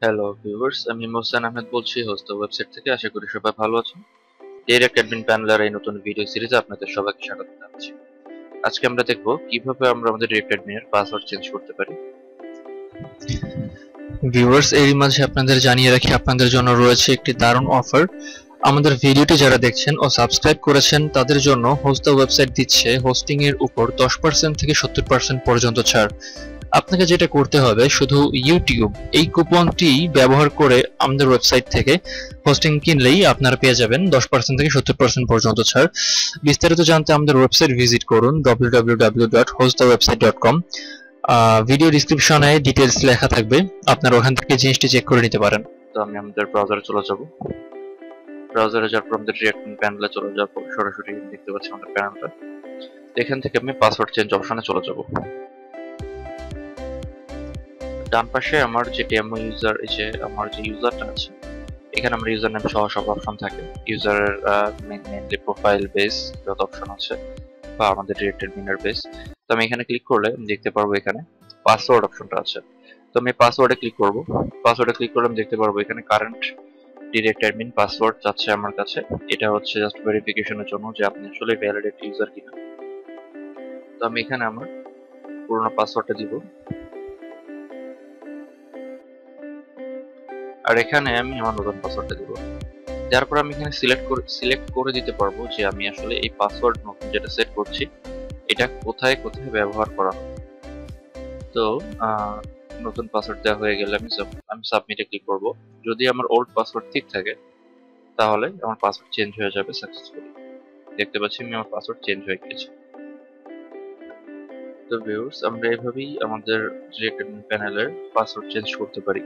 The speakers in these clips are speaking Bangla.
হ্যালো ভিউয়ার্স, আমি মোহসেন আহমেদ বলছি হোস্ট ওয়েবসাইট থেকে। আশা করি সবাই ভালো আছেন। ডাইরেক্ট অ্যাডমিন প্যানেলের এই নতুন ভিডিও সিরিজে আপনাদের সবাইকে স্বাগত জানাচ্ছি। আজকে আমরা দেখব কিভাবে আমরা আমাদের ডাইরেক্ট অ্যাডমিনের পাসওয়ার্ড চেঞ্জ করতে পারি। ভিউয়ার্স, এরই মাঝে আপনাদের জানিয়ে রাখি আপনাদের জন্য রয়েছে একটি দারুণ অফার। আমাদের ভিডিওটি যারা দেখছেন ও সাবস্ক্রাইব করেছেন তাদের জন্য হোস্ট ওয়েবসাইট দিচ্ছে হোস্টিং এর উপর 10% থেকে 70% পর্যন্ত ছাড়। আপনাকে যেটা করতে হবে, শুধু ইউটিউব এই কুপনটি ব্যবহার করে আমাদের ওয়েবসাইট থেকে হোস্টিং কিনলেই আপনারা পেয়ে যাবেন 10% থেকে 70% পর্যন্ত ছাড়। বিস্তারিত জানতে আমাদের ওয়েবসাইট ভিজিট করুন www.hostthewebsite.com। ভিডিও ডিসক্রিপশনে ডিটেলস লেখা থাকবে, আপনারা ওখান থেকে জিনিসটি চেক করে নিতে পারেন। তো আমি আমাদের ব্রাউজারে চলে যাব। ব্রাউজারে যাওয়ার পর আমাদের ডাইরেক্ট অ্যাডমিন প্যানেলে চলে যাওয়ার পর সরাসরি দেখতে পাচ্ছি আমাদের প্যানেলটা। এখান থেকে আমি পাসওয়ার্ড চেঞ্জ অপশনে চলে যাব। ডান পাশে আমার যে ডেমো ইউজার, আমার যে ইউজারটা আছে, এখানে আমার ইউজার নেম সহ সব অপশন থাকে। ইউজারের মেইনলি প্রোফাইল বেস যত অপশন আছে বা আমাদের ডাইরেক্ট অ্যাডমিনের বেস। তো আমি এখানে ক্লিক করলে দেখতে পারবো এখানে পাসওয়ার্ড অপশনটা আছে। তো আমি পাসওয়ার্ডে ক্লিক করব। পাসওয়ার্ডে ক্লিক করলে আমি দেখতে পারবো এখানে কারেন্ট ডাইরেক্ট অ্যাডমিন পাসওয়ার্ড যাচ্ছে আমার কাছে। এটা হচ্ছে জাস্ট ভেরিফিকেশনের জন্য যে আপনি আসলে ভ্যালিড ইউজার কিনা। তো আমি এখানে আমার পুরোনো পাসওয়ার্ডটা দিব, আর এখানে আমি আমার নতুন পাসওয়ার্ডটা দিব। দেওয়ার পর আমি এখানে সিলেক্ট করে দিতে পারবো যে আমি আসলে এই পাসওয়ার্ড নতুন যেটা সেট করছি এটা কোথায় কোথায় ব্যবহার করা হবে। তো নতুন পাসওয়ার্ড দেওয়া হয়ে গেলে আমি সাবমিটে ক্লিক করব। যদি আমার ওল্ড পাসওয়ার্ড ঠিক থাকে তাহলে আমার পাসওয়ার্ড চেঞ্জ হয়ে যাবে সাকসেসফুলি। দেখতে পাচ্ছি আমার পাসওয়ার্ড চেঞ্জ হয়ে গেছে। তো ভিউয়ার্স, আমরা এভাবেই আমাদের ডাইরেক্ট অ্যাডমিন প্যানেলের পাসওয়ার্ড চেঞ্জ করতে পারি।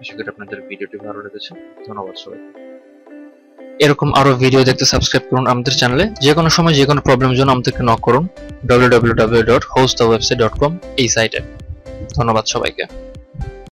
আশা করি আপনাদের ভিডিওটি ভালো লেগেছে। ধন্যবাদ সবাইকে। এরকম আরো ভিডিও দেখতে সাবস্ক্রাইব করুন আমাদের চ্যানেলে। যে কোনো সময় যে কোনো প্রবলেমের জন্য আমাদেরকে নক করুন www.hostthewebsite.com এই সাইটে। ধন্যবাদ সবাইকে।